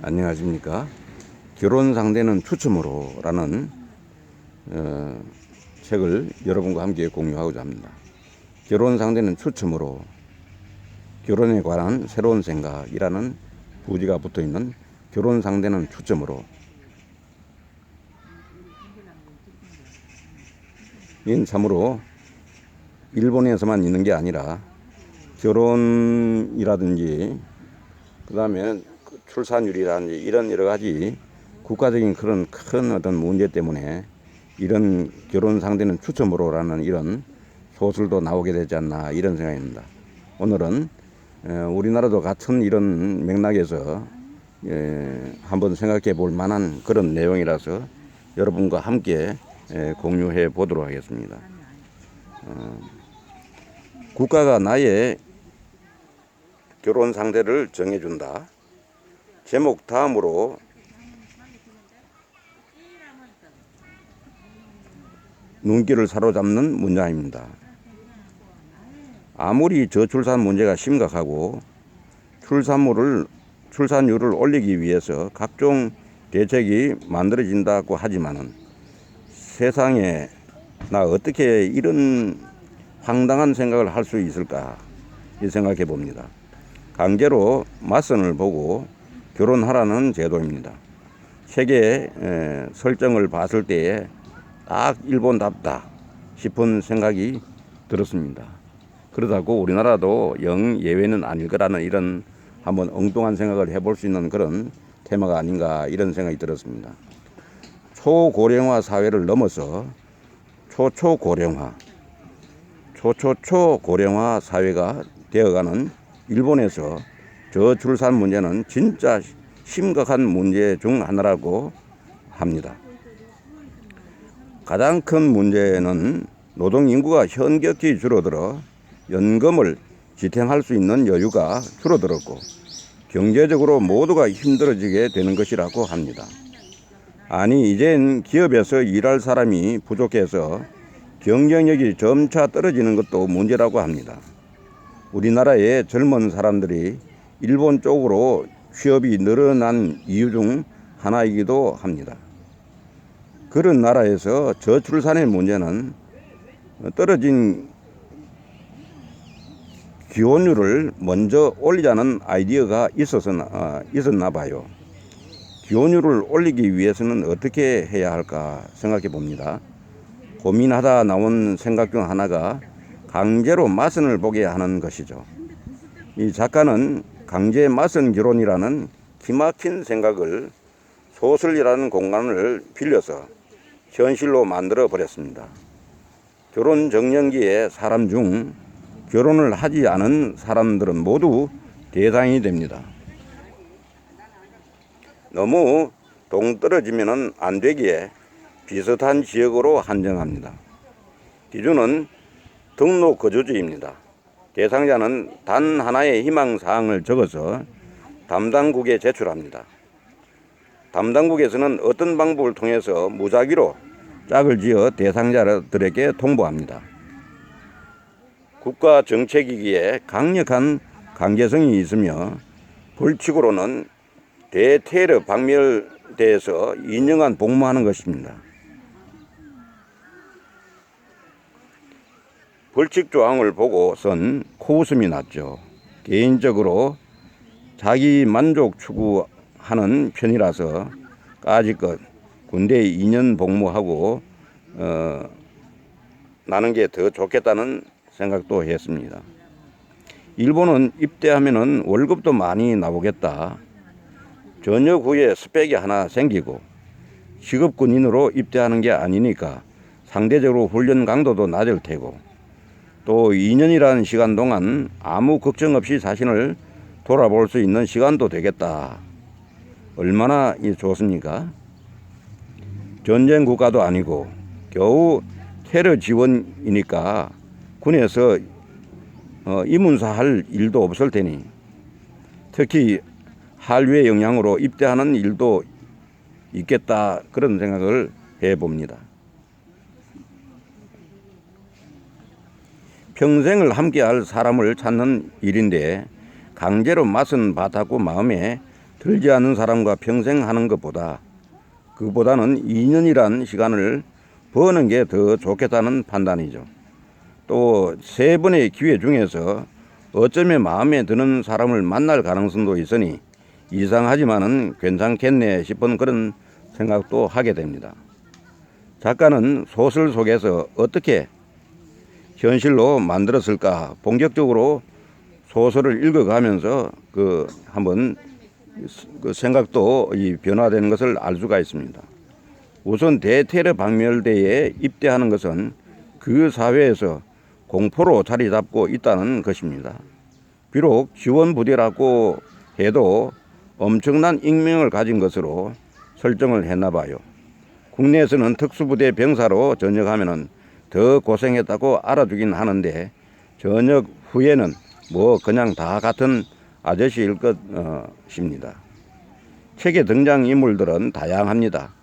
안녕하십니까. 결혼 상대는 추첨으로 라는 책을 여러분과 함께 공유하고자 합니다. 결혼 상대는 추첨으로, 결혼에 관한 새로운 생각이라는 부지가 붙어있는 결혼 상대는 추첨으로. 이는 참으로 일본에서만 있는 게 아니라 결혼이라든지 그 다음에 출산율이라든지 이런 여러 가지 국가적인 그런 큰 어떤 문제 때문에 이런 결혼 상대는 추첨으로라는 이런 소설도 나오게 되지 않나 이런 생각입니다. 오늘은 우리나라도 같은 이런 맥락에서 한번 생각해 볼 만한 그런 내용이라서 여러분과 함께 공유해 보도록 하겠습니다. 국가가 나의 결혼 상대를 정해준다. 제목 다음으로 눈길을 사로잡는 문장입니다. 아무리 저출산 문제가 심각하고 출산율을 올리기 위해서 각종 대책이 만들어진다고 하지만은 세상에 나 어떻게 이런 황당한 생각을 할 수 있을까 이 생각해 봅니다. 강제로 맞선을 보고 결혼하라는 제도입니다. 세계 설정을 봤을 때에 딱 일본답다 싶은 생각이 들었습니다. 그러다고 우리나라도 영 예외는 아닐 거라는 이런 한번 엉뚱한 생각을 해볼 수 있는 그런 테마가 아닌가 이런 생각이 들었습니다. 초고령화 사회를 넘어서 초초고령화 사회가 되어가는 일본에서 저출산 문제는 진짜 심각한 문제 중 하나라고 합니다. 가장 큰 문제는 노동인구가 현격히 줄어들어 연금을 지탱할 수 있는 여유가 줄어들었고 경제적으로 모두가 힘들어지게 되는 것이라고 합니다. 아니 이젠 기업에서 일할 사람이 부족해서 경쟁력이 점차 떨어지는 것도 문제라고 합니다. 우리나라의 젊은 사람들이 일본 쪽으로 취업이 늘어난 이유 중 하나이기도 합니다. 그런 나라에서 저출산의 문제는 떨어진 기혼율을 먼저 올리자는 아이디어가 있었나 봐요. 기혼율을 올리기 위해서는 어떻게 해야 할까 생각해 봅니다. 고민하다 나온 생각 중 하나가 강제로 맞선을 보게 하는 것이죠. 이 작가는 강제 맞선 결혼이라는 기막힌 생각을 소설이라는 공간을 빌려서 현실로 만들어 버렸습니다. 결혼 정년기에 사람 중 결혼을 하지 않은 사람들은 모두 대상이 됩니다. 너무 동떨어지면 안 되기에 비슷한 지역으로 한정합니다. 기준은 등록 거주지입니다. 대상자는 단 하나의 희망사항을 적어서 담당국에 제출합니다. 담당국에서는 어떤 방법을 통해서 무작위로 짝을 지어 대상자들에게 통보합니다. 국가 정책이기에 강력한 강제성이 있으며 벌칙으로는 대테러 박멸대에서 2년간 복무하는 것입니다. 벌칙 조항을 보고선 코웃음이 났죠. 개인적으로 자기 만족 추구하는 편이라서 까짓것 군대에 2년 복무하고 나는 게 더 좋겠다는 생각도 했습니다. 일본은 입대하면은 월급도 많이 나오겠다. 전역 후에 스펙이 하나 생기고 직업 군인으로 입대하는 게 아니니까 상대적으로 훈련 강도도 낮을 테고 또 2년이라는 시간 동안 아무 걱정 없이 자신을 돌아볼 수 있는 시간도 되겠다. 얼마나 좋습니까? 전쟁 국가도 아니고 겨우 테러 지원이니까 군에서 이문사할 일도 없을 테니 특히 한류의 영향으로 입대하는 일도 있겠다 그런 생각을 해봅니다. 평생을 함께할 사람을 찾는 일인데 강제로 맞선 바타고 마음에 들지 않는 사람과 평생 하는 것보다 그보다는 2년이란 시간을 버는 게 더 좋겠다는 판단이죠. 또 3번의 기회 중에서 어쩌면 마음에 드는 사람을 만날 가능성도 있으니 이상하지만은 괜찮겠네 싶은 그런 생각도 하게 됩니다. 작가는 소설 속에서 어떻게 현실로 만들었을까 본격적으로 소설을 읽어가면서 한번 생각도 변화되는 것을 알 수가 있습니다. 우선 대테러 박멸대에 입대하는 것은 그 사회에서 공포로 자리 잡고 있다는 것입니다. 비록 지원부대라고 해도 엄청난 익명을 가진 것으로 설정을 했나 봐요. 국내에서는 특수부대 병사로 전역하면 더 고생했다고 알아주긴 하는데 전역 후에는 뭐 그냥 다 같은 아저씨일 것입니다. 책의 등장인물들은 다양합니다.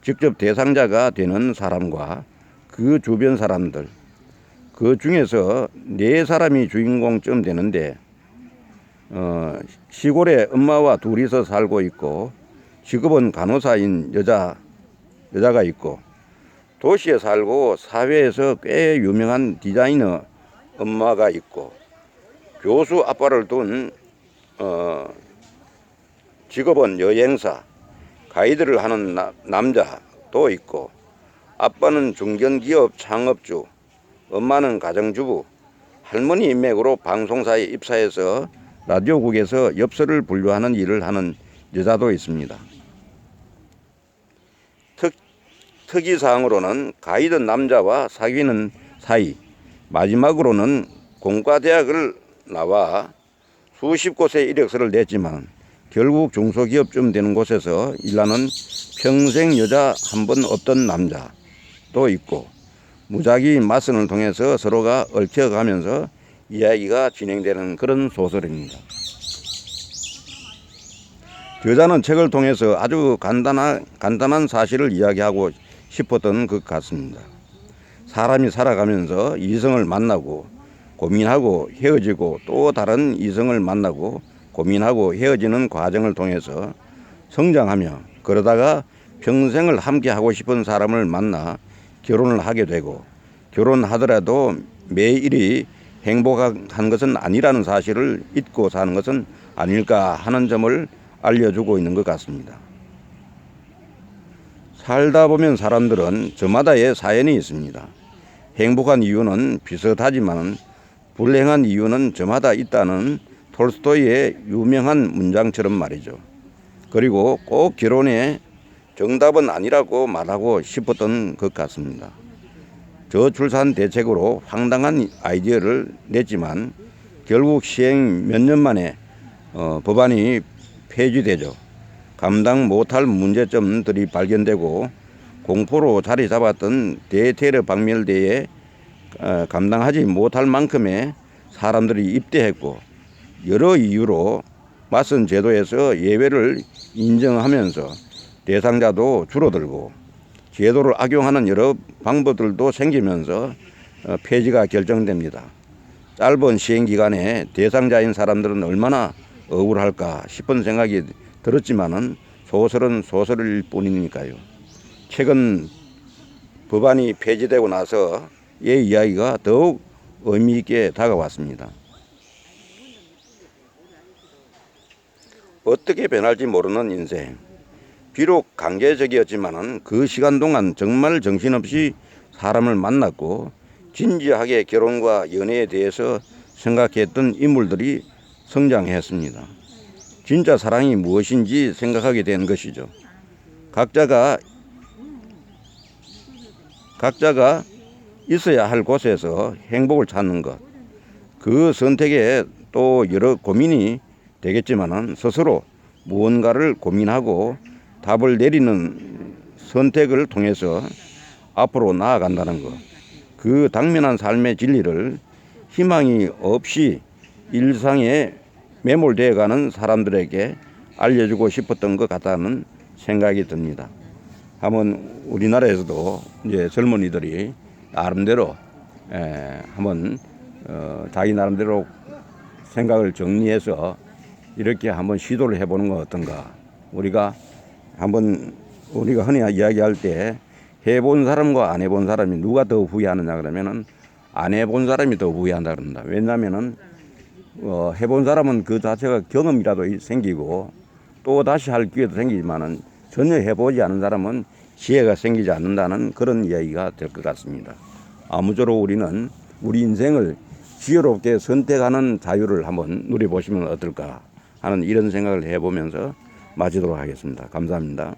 직접 대상자가 되는 사람과 그 주변 사람들, 그 중에서 4사람이 주인공쯤 되는데 시골에 엄마와 둘이서 살고 있고 직업은 간호사인 여자가 있고 도시에 살고 사회에서 꽤 유명한 디자이너 엄마가 있고 교수 아빠를 둔 직업은 여행사, 가이드를 하는 남자도 있고 아빠는 중견기업 창업주, 엄마는 가정주부, 할머니 인맥으로 방송사에 입사해서 라디오국에서 엽서를 분류하는 일을 하는 여자도 있습니다. 특이사항으로는 가이드 남자와 사귀는 사이, 마지막으로는 공과대학을 나와 수십 곳의 이력서를 냈지만 결국 중소기업쯤 되는 곳에서 일하는 평생 여자 한 번 없던 남자도 있고 무작위 맞선을 통해서 서로가 얽혀가면서 이야기가 진행되는 그런 소설입니다. 저자는 책을 통해서 아주 간단한 사실을 이야기하고 싶었던 것 같습니다. 사람이 살아가면서 이성을 만나고 고민하고 헤어지고 또 다른 이성을 만나고 고민하고 헤어지는 과정을 통해서 성장하며 그러다가 평생을 함께 하고 싶은 사람을 만나 결혼을 하게 되고 결혼하더라도 매일이 행복한 것은 아니라는 사실을 잊고 사는 것은 아닐까 하는 점을 알려주고 있는 것 같습니다. 살다 보면 사람들은 저마다의 사연이 있습니다. 행복한 이유는 비슷하지만 불행한 이유는 저마다 있다는 톨스토이의 유명한 문장처럼 말이죠. 그리고 꼭 결혼의 정답은 아니라고 말하고 싶었던 것 같습니다. 저출산 대책으로 황당한 아이디어를 냈지만 결국 시행 몇 년 만에 법안이 폐지되죠. 감당 못할 문제점들이 발견되고 공포로 자리 잡았던 대테러 박멸대에 감당하지 못할 만큼의 사람들이 입대했고 여러 이유로 맞선 제도에서 예외를 인정하면서 대상자도 줄어들고 제도를 악용하는 여러 방법들도 생기면서 폐지가 결정됩니다. 짧은 시행기간에 대상자인 사람들은 얼마나 억울할까 싶은 생각이 들었지만은 소설은 소설일 뿐이니까요. 최근 법안이 폐지되고 나서 이 이야기가 더욱 의미 있게 다가왔습니다. 어떻게 변할지 모르는 인생. 비록 강제적이었지만은 그 시간 동안 정말 정신없이 사람을 만났고 진지하게 결혼과 연애에 대해서 생각했던 인물들이 성장했습니다. 진짜 사랑이 무엇인지 생각하게 된 것이죠. 각자가 있어야 할 곳에서 행복을 찾는 것. 그 선택에 또 여러 고민이 되겠지만은 스스로 무언가를 고민하고 답을 내리는 선택을 통해서 앞으로 나아간다는 것. 그 당면한 삶의 진리를 희망이 없이 일상에 매몰되어 가는 사람들에게 알려주고 싶었던 것 같다는 생각이 듭니다. 한번 우리나라에서도 이제 젊은이들이 나름대로 한번 자기 나름대로 생각을 정리해서 이렇게 한번 시도를 해보는 건 어떤가. 우리가 흔히 이야기할 때 해본 사람과 안 해본 사람이 누가 더 후회하느냐 그러면은 안 해본 사람이 더 후회한다 그럽니다. 왜냐하면은 해본 사람은 그 자체가 경험이라도 생기고 또 다시 할 기회도 생기지만은 전혀 해보지 않은 사람은 기회가 생기지 않는다는 그런 이야기가 될 것 같습니다. 아무쪼록 우리는 우리 인생을 지혜롭게 선택하는 자유를 한번 누려보시면 어떨까 하는 이런 생각을 해보면서 마치도록 하겠습니다. 감사합니다.